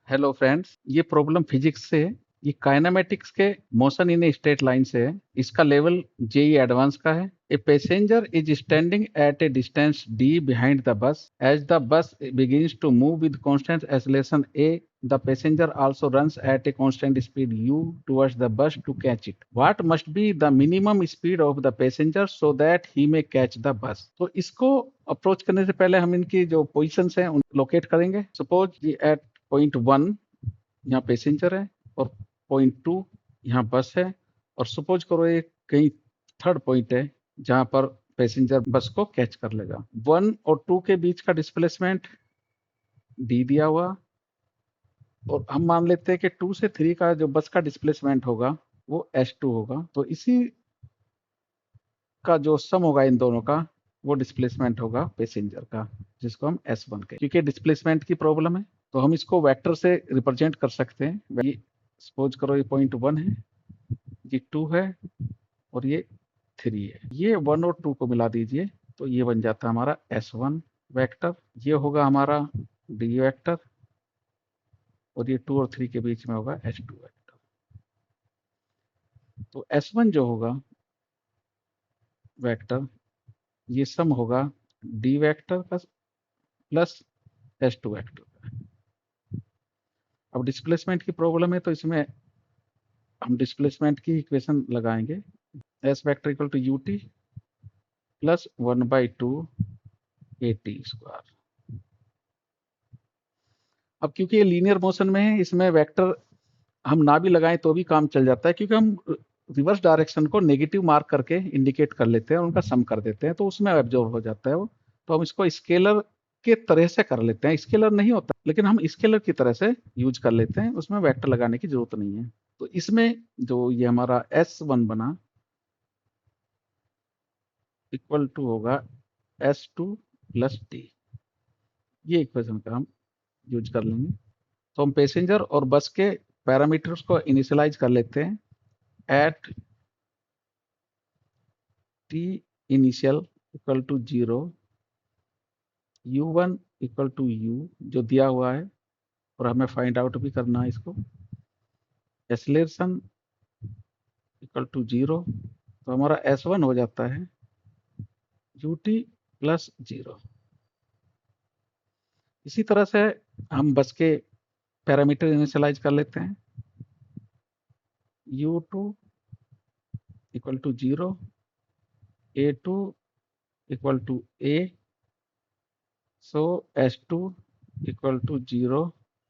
Hello friends, ये problem physics से है। ये काइनेमेटिक्स के motion in a straight line से है। इसका लेवल जेई एडवांस का है। A passenger is standing at a distance D behind the bus as the bus begins to move with constant acceleration a. The passenger also runs at a constant speed u towards the bus to catch it. What must be the minimum speed of the passenger so that he may catch the bus? तो इसको approach करने से पहले हम इनकी जो positions हैं उन लोकेट करेंगे। सपोज ये एट पॉइंट 1 यहाँ पैसेंजर है और पॉइंट 2 यहाँ बस है, और सपोज करो ये कहीं थर्ड पॉइंट है जहाँ पर पैसेंजर बस को कैच कर लेगा। 1 और 2 के बीच का डिस्प्लेसमेंट डी दिया हुआ, और हम मान लेते हैं कि 2 से 3 का जो बस का डिस्प्लेसमेंट होगा वो s2 होगा। तो इसी का जो सम होगा इन दोनों का वो डिस्प्लेसमेंट होगा पैसेंजर का, जिसको हम s1 के, क्योंकि डिस्प्लेसमेंट की प्रॉब्लम है तो हम इसको वेक्टर से रिप्रेजेंट कर सकते हैं। ये सपोज करो ये पॉइंट 1 है, ये 2 है और ये 3 है। ये 1 और 2 को मिला दीजिए तो ये बन जाता है हमारा s1 वेक्टर। ये होगा हमारा d वेक्टर और ये 2 और 3 के बीच में होगा s2 वेक्टर। तो s1 जो होगा वेक्टर, ये सम होगा d वेक्टर का प्लस s2 वेक्टर का। अब डिस्प्लेसमेंट की प्रॉब्लम है तो इसमें हम डिस्प्लेसमेंट की इक्वेशन लगाएंगे। s vector equal to u t plus 1/2 at square. अब क्योंकि ये लीनियर मोशन में है, इसमें वेक्टर हम ना भी लगाएं तो भी काम चल जाता है, क्योंकि हम रिवर्स डायरेक्शन को नेगेटिव मार्क करके इंडिकेट कर लेते हैं और उनका सम कर देते हैं तो उसमें एब्जॉर्ब हो जाता है वो। तो हम इसको स्केलर के तरह से कर लेते हैं। स्केलर नहीं होता लेकिन हम स्केलर की तरह से यूज कर लेते हैं, उसमें वेक्टर लगाने की जरूरत नहीं है। तो इसमें जो ये हमारा s1 बना इक्वल टू होगा s2 प्लस डी। ये इक्वेशन का हम यूज कर लेंगे। तो हम पैसेंजर और बस के पैरामीटर्स को इनिशियलाइज कर लेते हैं at t initial equal to 0, u1 equal to u जो दिया हुआ है और हमें फाइंड आउट भी करना है इसको। एक्सेलरेशन इक्वल टू 0, तो हमारा s1 हो जाता है ut प्लस 0। इसी तरह से हम बस के पैरामीटर इनिशियलाइज कर लेते हैं। u2 equal to 0, a2 equal to a, so s2 equal to 0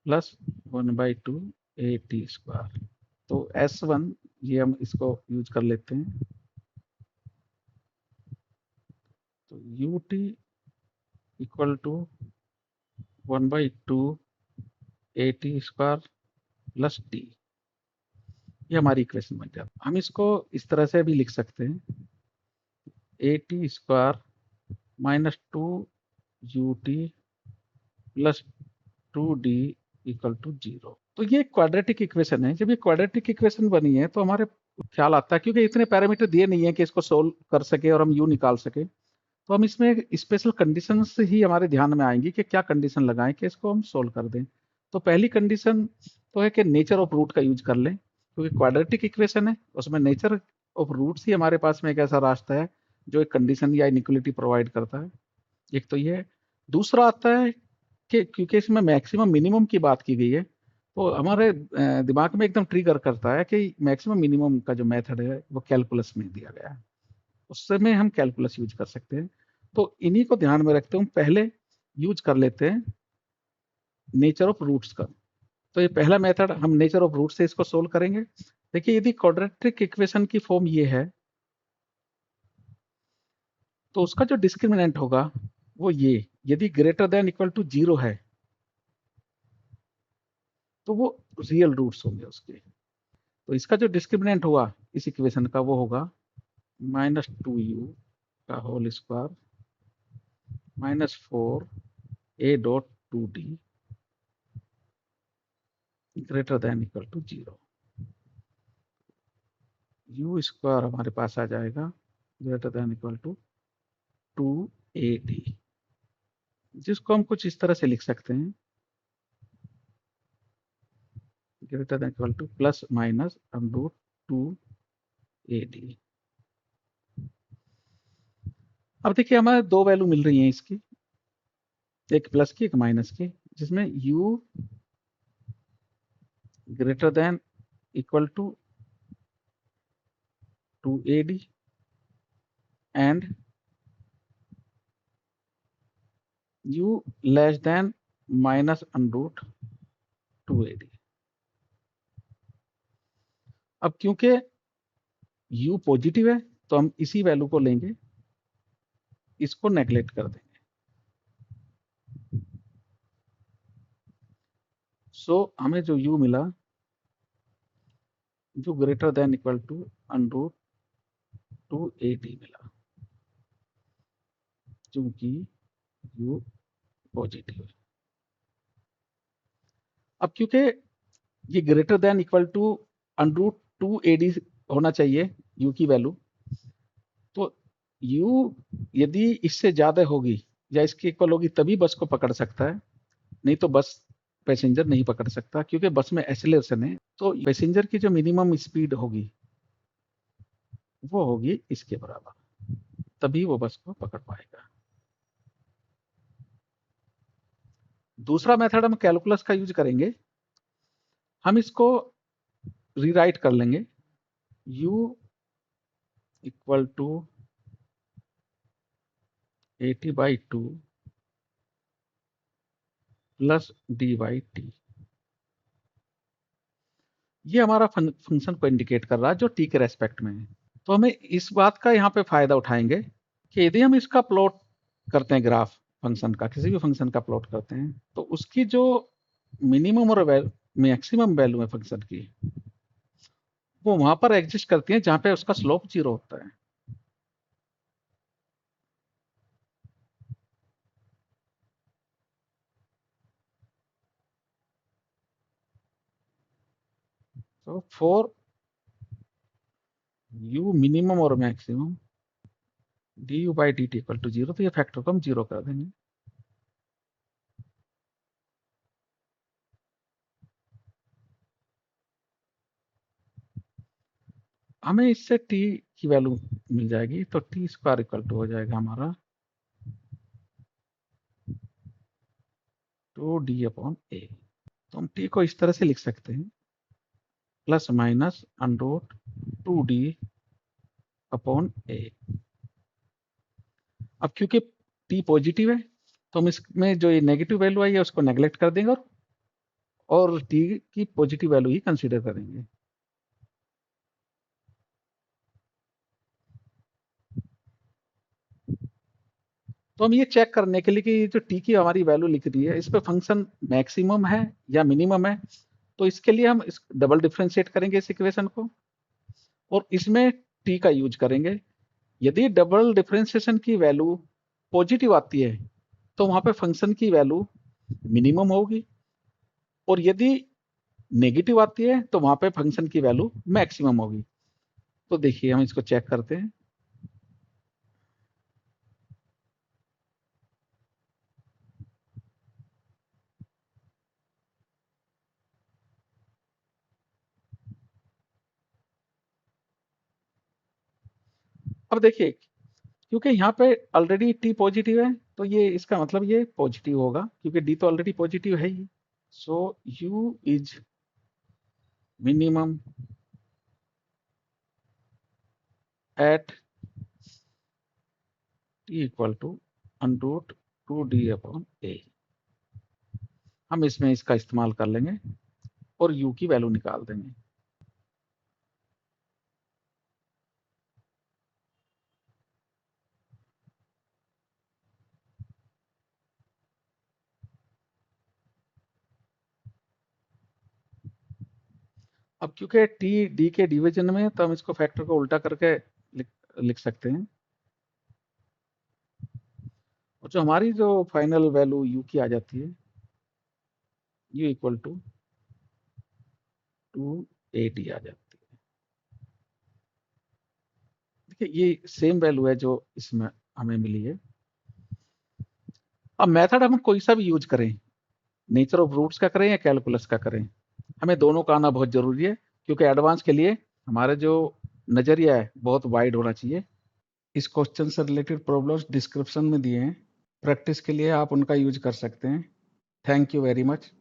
plus 1/2 at square. तो s1 ये हम इसको यूज कर लेते हैं। तो ut equal to 1/2 at square plus D, ये हमारी इक्वेशन बन जाती है। हम इसको इस तरह से भी लिख सकते हैं at square minus 2ut plus 2d equal to 0। तो ये क्वाड्रेटिक इक्वेशन है। जब ये क्वाड्रेटिक इक्वेशन बनी है तो हमारे ख्याल आता है, क्योंकि इतने पैरामीटर दिए नहीं है कि इसको सोल्व कर सके और हम यू निकाल सके, तो हम इसमें स्पेशल कंडीशंस ही हमारे ध्यान में आएंगी कि क्या कंडीशन लगाएं कि इसको हम सोल्व कर दें। तो पहली कंडीशन तो है कि नेचर ऑफ रूट का यूज कर लें, क्योंकि क्वाड्रेटिक इक्वेशन है उसमें नेचर ऑफ रूट्स ही हमारे पास में एक ऐसा रास्ता है जो एक कंडीशन या इनइक्वलिटी प्रोवाइड करता है। एक तो ये है। दूसरा आता है कि क्योंकि इसमें मैक्सिमम मिनिमम की बात की गई है तो हमारे दिमाग में एकदम ट्रिगर करता है कि मैक्सिमम मिनिमम का जो मेथड है वो कैलकुलस में दिया गया है, उससे में हम कैलकुलस यूज कर सकते हैं। तो इन्हीं को ध्यान में रखते हुए पहले यूज कर लेते हैं नेचर ऑफ रूट्स का। तो ये पहला मेथड हम नेचर ऑफ रूट से इसको सोल्व करेंगे। देखिए यदि क्वाड्रेटिक इक्वेशन की फॉर्म ये है तो उसका जो डिस्क्रिमिनेंट होगा वो ये, यदि ग्रेटर देन इक्वल टू 0 है तो वो रियल रूट्स होंगे उसके। तो इसका जो डिस्क्रिमिनेंट हुआ इस इक्वेशन का वो होगा -2u का whole square -4a dot 2d greater than equal to 0। u square हमारे पास आ जाएगा greater than equal to 2ad, जिसको हम कुछ इस तरह से लिख सकते हैं greater than equal two plus minus under 2AD। अब देखिए हमें दो वैल्यू मिल रही हैं इसकी, एक प्लस की एक माइनस की, जिसमें u greater than equal to 2AD and u less than minus under 2AD। अब क्योंकि u पॉजिटिव है तो हम इसी वैल्यू को लेंगे, इसको नेग्लेक्ट कर देंगे। सो हमें जो u मिला, जो greater than equal to under 2AD मिला, क्योंकि u पॉजिटिव है। अब क्योंकि ये greater than equal to under 2AD होना चाहिए u की वैल्यू, तो u यदि इससे ज्यादा होगी या इसके इक्वल होगी तभी बस को पकड़ सकता है, नहीं तो बस पैसेंजर नहीं पकड़ सकता, क्योंकि बस में एक्सेलरेशन है। तो पैसेंजर की जो मिनिमम स्पीड होगी वो होगी इसके बराबर, तभी वो बस को पकड़ पाएगा। दूसरा मेथड हम कैलकुलस का यूज करेंगे। हम इसको रीराइट कर लेंगे, u equal to 80/2 plus d/t। ये हमारा फंक्शन को इंडिकेट कर रहा है जो t के रेस्पेक्ट में है। तो हमें इस बात का यहाँ पे फायदा उठाएंगे कि यदि हम इसका प्लॉट करते हैं, ग्राफ फंक्शन का, किसी भी फंक्शन का प्लॉट करते हैं, तो उसकी जो मिनिमम और मैक्सिमम वैल्यू है फंक्शन की, वो वहां पर एग्जिस्ट करती है जहां पे उसका स्लोप 0 होता है। तो फॉर u मिनिमम और मैक्सिमम du/dt इक्वल टू 0, तो ये फैक्टर को हम 0 कर देंगे। हमें इससे t की वैल्यू मिल जाएगी, तो t² इक्वल टू हो जाएगा हमारा 2d/a। तो हम t को इस तरह से लिख सकते हैं, प्लस माइनस अंडर 2d/a। अब क्योंकि t पॉजिटिव है तो हम इसमें जो ये नेगेटिव वैल्यू आई है उसको नेग्लेक्ट कर देंगे और t की पॉजिटिव वैल्यू ही कंसीडर करेंगे। तो हम ये चेक करने के लिए कि जो t की हमारी वैल्यू लिख रही है, इस पे फंक्शन मैक्सिमम है या मिनिमम है, तो इसके लिए हम इस डबल डिफरेंशिएट करेंगे इस इक्वेशन को और इसमें t का यूज करेंगे। यदि डबल डिफरेंशिएशन की वैल्यू पॉजिटिव आती है तो वहां पे फंक्शन की वैल्यू मिनिमम होगी, और यदि नेगेटिव आती है तो वहां पे फंक्शन की वैल्यू मैक्सिमम होगी। तो देखिए हम इसको चेक करते हैं। अब देखिए, क्योंकि यहाँ पे ऑलरेडी टी पॉजिटिव है तो ये इसका मतलब ये पॉजिटिव होगा, क्योंकि डी तो ऑलरेडी पॉजिटिव है ही। So u is minimum at t equal to under 2d/a। हम इसमें इसका इस्तेमाल कर लेंगे और u की वैल्यू निकाल देंगे। अब क्योंकि टी डी के डिवीजन में, तो हम इसको फैक्टर को उल्टा करके लिख सकते हैं, और जो हमारी जो फाइनल वैल्यू u की आ जाती है, u इक्वल टू 2AD आ जाती है। देखिए ये सेम वैल्यू है जो इसमें हमें मिली है। अब मेथड हम कोई सा भी यूज करें, नेचर ऑफ रूट्स का करें या कैलकुलस का करें, हमें दोनों का आना बहुत ज़रूरी है, क्योंकि एडवांस के लिए हमारा जो नज़रिया है बहुत वाइड होना चाहिए। इस क्वेश्चन से रिलेटेड प्रॉब्लम्स डिस्क्रिप्शन में दिए हैं, प्रैक्टिस के लिए आप उनका यूज कर सकते हैं। Thank you very much.